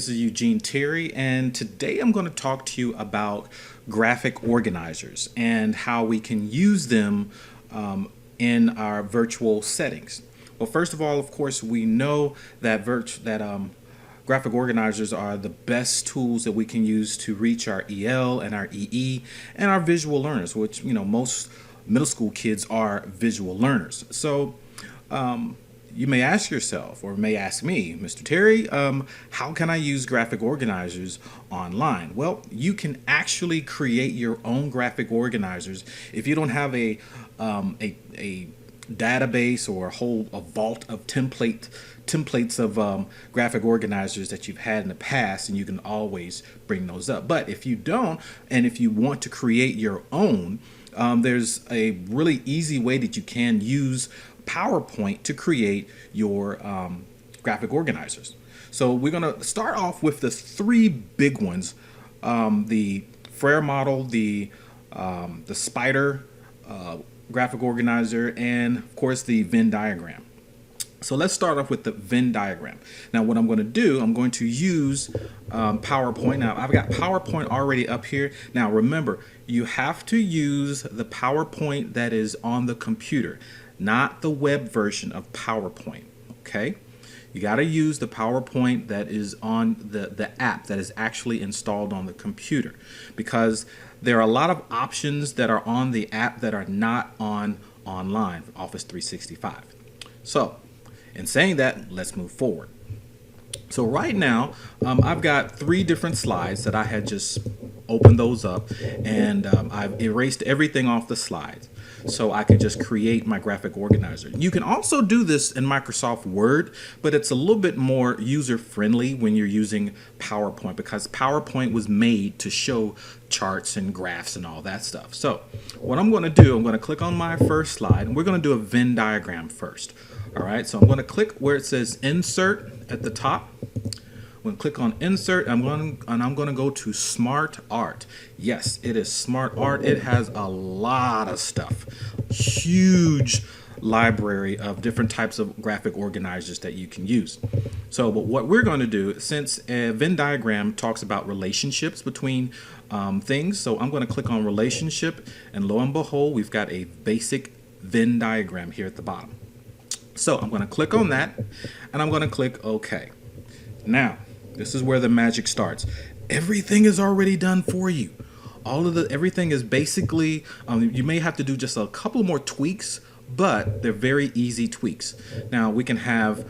this is Eugene Terry, and today I'm going to talk to you about graphic organizers and how we can use them in our virtual settings. Well, first of all, of course, we know that graphic organizers are the best tools that we can use to reach our EL and our EE and our visual learners, which, most middle school kids are visual learners. So, you may ask yourself, or may ask me, Mr. Terry, how can I use graphic organizers online? Well, you can actually create your own graphic organizers if you don't have a database or a vault of templates of graphic organizers that you've had in the past, and you can always bring those up. But if you don't, and if you want to create your own, there's a really easy way that you can use PowerPoint to create your graphic organizers. So we're going to start off with the three big ones: the Frere model, the Spider graphic organizer, and of course the Venn diagram. So let's start off with the Venn diagram. Now what I'm going to do, I'm going to use PowerPoint. Now I've got PowerPoint already up here. Now remember, you have to use the PowerPoint that is on the computer, not the web version of PowerPoint, okay? You got to use the PowerPoint that is on the app that is actually installed on the computer, because there are a lot of options that are on the app that are not online, Office 365. So, in saying that, let's move forward. So right now, I've got three different slides that I had just opened those up, and I've erased everything off the slides so I can just create my graphic organizer. You can also do this in Microsoft Word, but it's a little bit more user-friendly when you're using PowerPoint, because PowerPoint was made to show charts and graphs and all that stuff. So what I'm going to do, I'm going to click on my first slide, and we're going to do a Venn diagram first. All right, so I'm going to click where it says Insert at the top. I'm going to click on Insert, and I'm going to go to Smart Art. Yes, it is Smart Art. It has a lot of stuff. Huge library of different types of graphic organizers that you can use. So, but what we're going to do, since a Venn diagram talks about relationships between things, so I'm going to click on Relationship, and lo and behold, we've got a basic Venn diagram here at the bottom. So I'm going to click on that, and I'm going to click OK. Now, this is where the magic starts. Everything is already done for you. Everything is basically, you may have to do just a couple more tweaks, but they're very easy tweaks. Now, we can have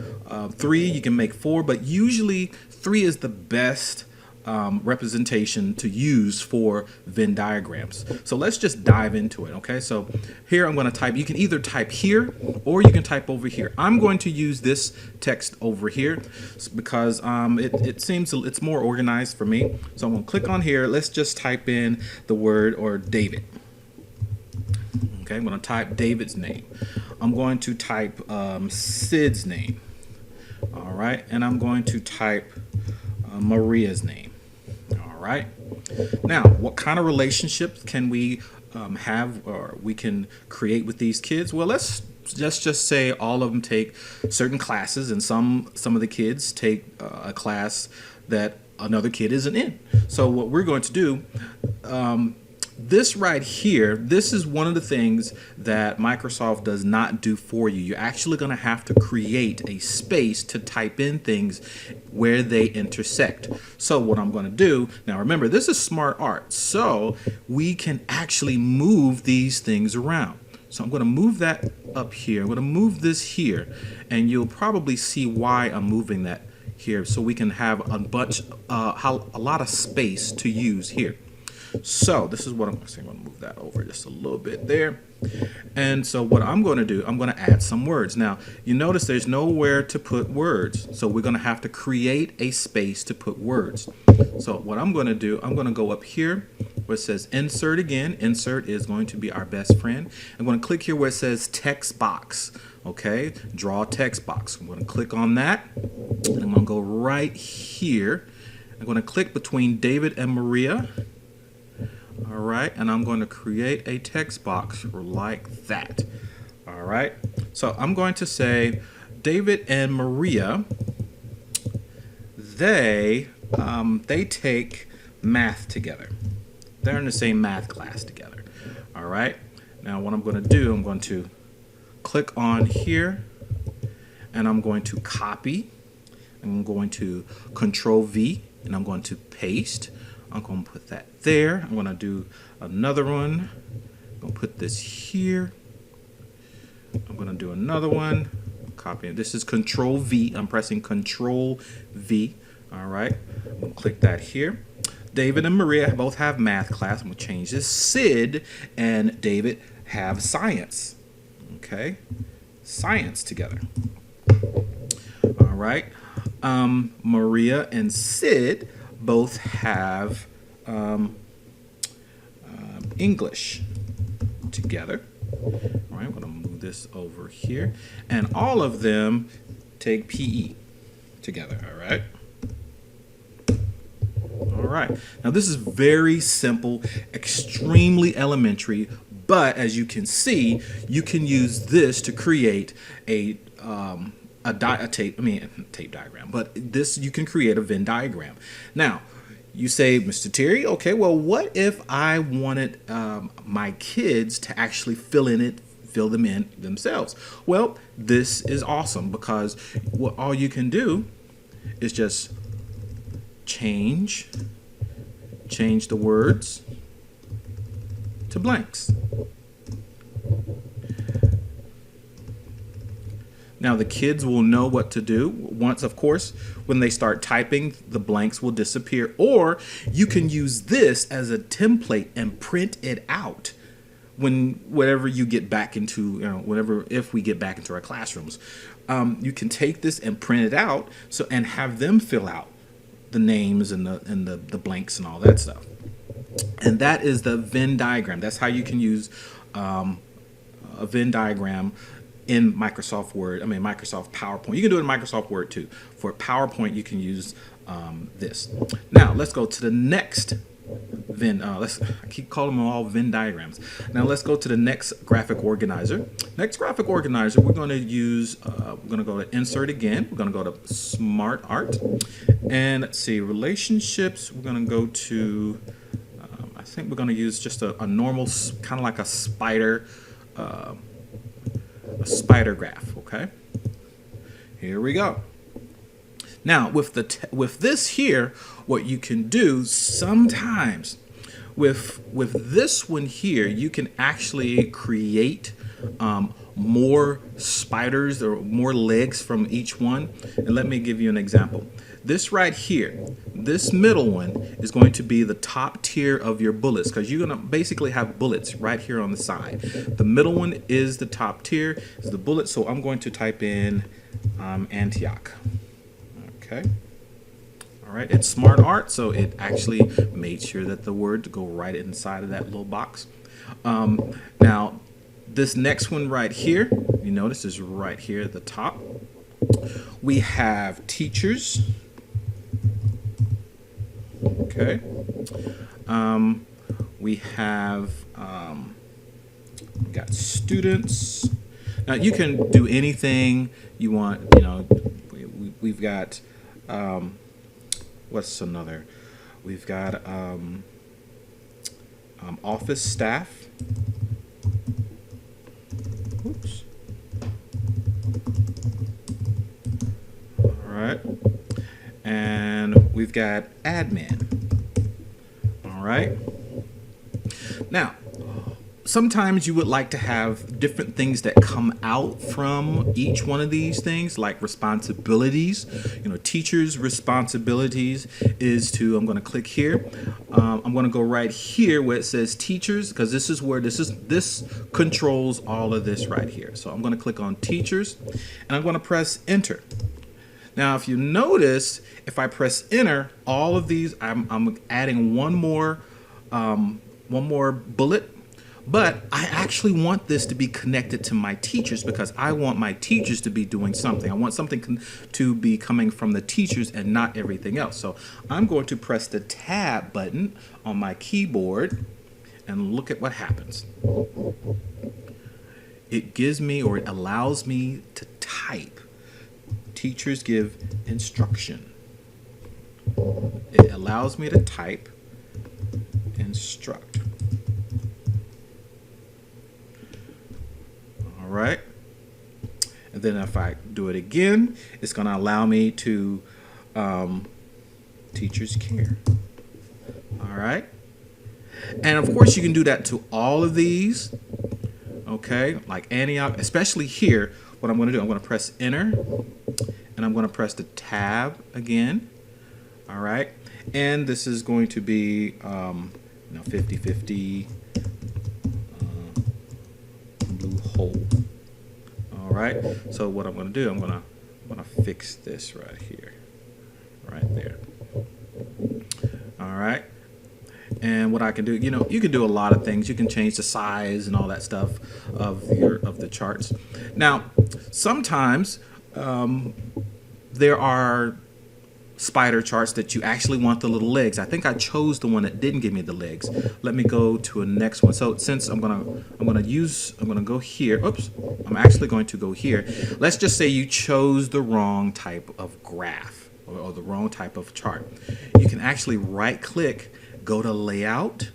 3, you can make 4, but usually 3 is the best representation to use for Venn diagrams. So let's just dive into it. Okay, so here I'm going to type. You can either type here or you can type over here. I'm going to use this text over here because it seems it's more organized for me. So I'm going to click on here. Let's just type in the word or David. Okay, I'm going to type David's name. I'm going to type Sid's name. All right, and I'm going to type Maria's name. All right. Now, what kind of relationships can we have, or we can create with these kids? Well, let's just say all of them take certain classes, and some of the kids take a class that another kid isn't in. So what we're going to do, this right here, this is one of the things that Microsoft does not do for you. You're actually going to have to create a space to type in things where they intersect. So what I'm going to do, now remember, this is Smart Art, so we can actually move these things around. So I'm going to move that up here. I'm going to move this here, and you'll probably see why I'm moving that here, so we can have a lot of space to use here. So this is what I'm going to move that over just a little bit there. And so what I'm going to do, I'm going to add some words. Now, you notice there's nowhere to put words. So we're going to have to create a space to put words. So what I'm going to do, I'm going to go up here where it says Insert again. Insert is going to be our best friend. I'm going to click here where it says Text Box. Okay, draw a text box. I'm going to click on that. And I'm going to go right here. I'm going to click between David and Maria. All right, and I'm going to create a text box like that. All right, so I'm going to say David and Maria, they they take math together. They're in the same math class together. All right. Now what I'm going to do, I'm going to click on here and I'm going to copy. I'm going to Control V and I'm going to paste. I'm going to put that there. I'm going to do another one. I'm going to put this here. I'm going to do another one. Copy it. This is Control V. I'm pressing Control V. All right. I'm going to click that here. David and Maria both have math class. I'm going to change this. Sid and David have science. Okay. Science together. All right. Maria and Sid both have English together. All right, I'm going to move this over here. And all of them take PE together. All right. All right. Now this is very simple, extremely elementary, but as you can see, you can use this to create a tape diagram, but this, you can create a Venn diagram. Now, you say, Mr. Terry, okay, well, what if I wanted my kids to actually fill them in themselves? Well, this is awesome because what all you can do is just change the words to blanks. Now the kids will know what to do once, of course, when they start typing, the blanks will disappear, or you can use this as a template and print it out whenever you get back into, if we get back into our classrooms. You can take this and print it out and have them fill out the names and the blanks and all that stuff. And that is the Venn diagram. That's how you can use a Venn diagram in Microsoft PowerPoint. You can do it in Microsoft Word too. For PowerPoint, you can use this. Now, let's go to the next Venn. I keep calling them all Venn diagrams. Now, let's go to the next graphic organizer. Next graphic organizer, we're going to use, we're going to go to Insert again. We're going to go to Smart Art. And let's see, Relationships, we're going to go to, I think we're going to use just a normal, kind of like a spider graph. Okay, here we go. Now with this here, what you can do sometimes with this one here, you can actually create more spiders or more legs from each one. And let me give you an example. This right here, this middle one is going to be the top tier of your bullets, because you're going to basically have bullets right here on the side. The middle one is the top tier, is the bullet. So I'm going to type in Antioch. Okay. All right. It's Smart Art, so it actually made sure that the words go right inside of that little box. Now, this next one right here, you notice is right here at the top. We have teachers. Okay. We have we got students. Now you can do anything you want. We've got what's another? We've got office staff. Oops. All right. And we've got admin. All right. Now, sometimes you would like to have different things that come out from each one of these things, like responsibilities. Teachers' responsibilities is to, I'm going to click here. I'm going to go right here where it says teachers, because this is where this controls all of this right here. So I'm going to click on teachers and I'm going to press enter. Now, if you notice, if I press enter, all of these, I'm adding one more bullet, but I actually want this to be connected to my teachers because I want my teachers to be doing something. I want something to be coming from the teachers and not everything else. So I'm going to press the tab button on my keyboard and look at what happens. It gives me, or it allows me to type. Teachers give instruction. it allows me to type instruct. All right. And then if I do it again, it's going to allow me to teachers care. All right. And of course, you can do that to all of these. Okay, like Antioch, especially here. What I'm going to do, I'm going to press enter, and I'm going to press the tab again. All right, and this is going to be 50/50 blue hole. All right. So what I'm going to do, I'm going to fix this right here, right there. All right. And what I can do, you can do a lot of things. You can change the size and all that stuff of the charts. Now, sometimes there are spider charts that you actually want the little legs. I think I chose the one that didn't give me the legs. Let me go to a next one. So since I'm gonna go here. Oops, I'm actually going to go here. Let's just say you chose the wrong type of graph or the wrong type of chart. You can actually right-click. Go to layout,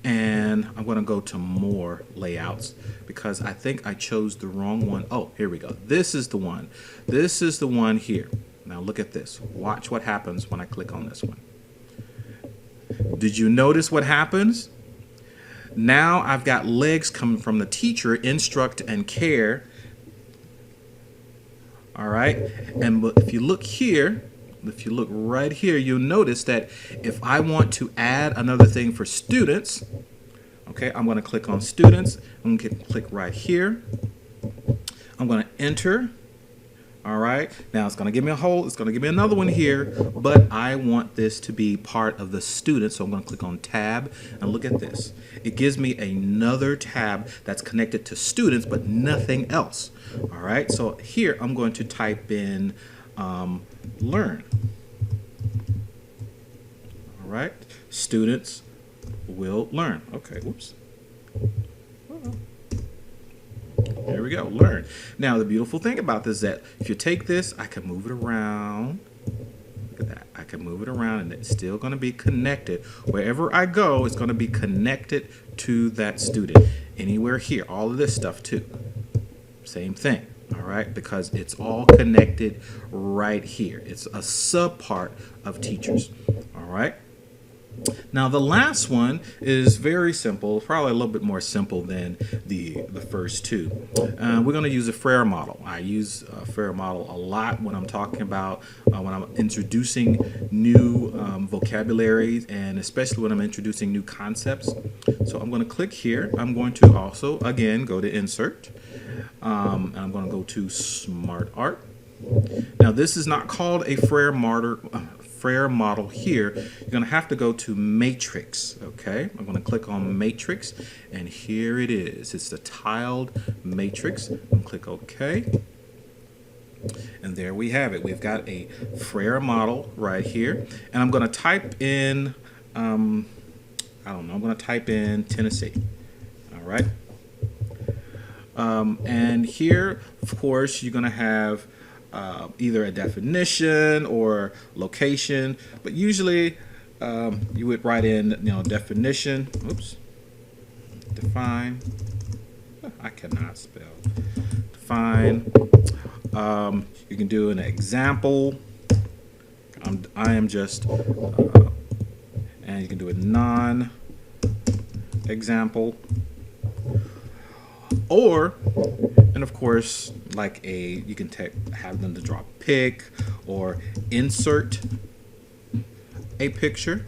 and I'm going to go to more layouts because I think I chose the wrong one. Oh, here we go. This is the one. This is the one here. Now look at this. Watch what happens when I click on this one. Did you notice what happens? Now I've got legs coming from the teacher, instruct, and care. All right. And if you look here, if you look right here, you'll notice that if I want to add another thing for students, okay, I'm going to click on students. I'm going to click right here. I'm going to enter. All right. Now it's going to give me a whole, it's going to give me another one here, but I want this to be part of the student. So I'm going to click on tab and look at this. It gives me another tab that's connected to students, but nothing else. All right. So here I'm going to type in learn. All right, students will learn. Okay, whoops. There we go, learn. Now the beautiful thing about this is that if you take this, I can move it around. Look at that. I can move it around and it's still going to be connected. Wherever I go, it's going to be connected to that student. Anywhere here, all of this stuff too. Same thing. All right, because it's all connected right here. It's a subpart of teachers. All right. Now the last one is very simple, probably a little bit more simple than the first two. We're going to use a Frere model. I use a Frere model a lot when I'm talking about when I'm introducing new vocabularies, and especially when I'm introducing new concepts. So I'm going to click here. I'm going to also again go to insert. And I'm going to go to Smart Art. Now this is not called a Frere model here. You're going to have to go to Matrix. Okay, I'm going to click on Matrix, and here it is. It's the tiled matrix. I'm going to click OK. And there we have it. We've got a Frere model right here. And I'm going to type in, I don't know, I'm going to type in Tennessee. All right. And here, of course, you're going to have either a definition or location, but usually you would write in, definition. Oops. Define. I cannot spell. Define. You can do an example. I am just, and you can do a non-example. Or, and of course, like you can have them to draw a pic or insert a picture.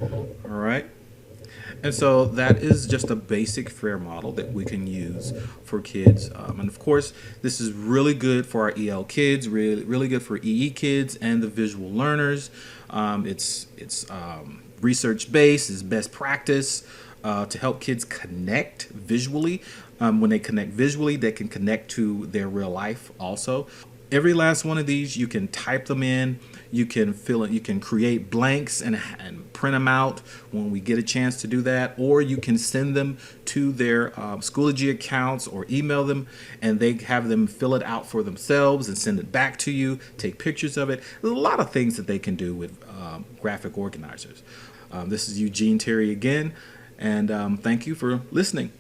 All right. And so that is just a basic Frere model that we can use for kids. And of course, this is really good for our EL kids, really good for EE kids and the visual learners. It's research-based, it's best practice to help kids connect visually. When they connect visually, they can connect to their real life also. Every last one of these, you can type them in, you can fill it, you can create blanks and print them out when we get a chance to do that, or you can send them to their Schoology accounts or email them, and they have them fill it out for themselves and send it back to you, take pictures of it. There's a lot of things that they can do with graphic organizers. This is Eugene Terry again, and thank you for listening.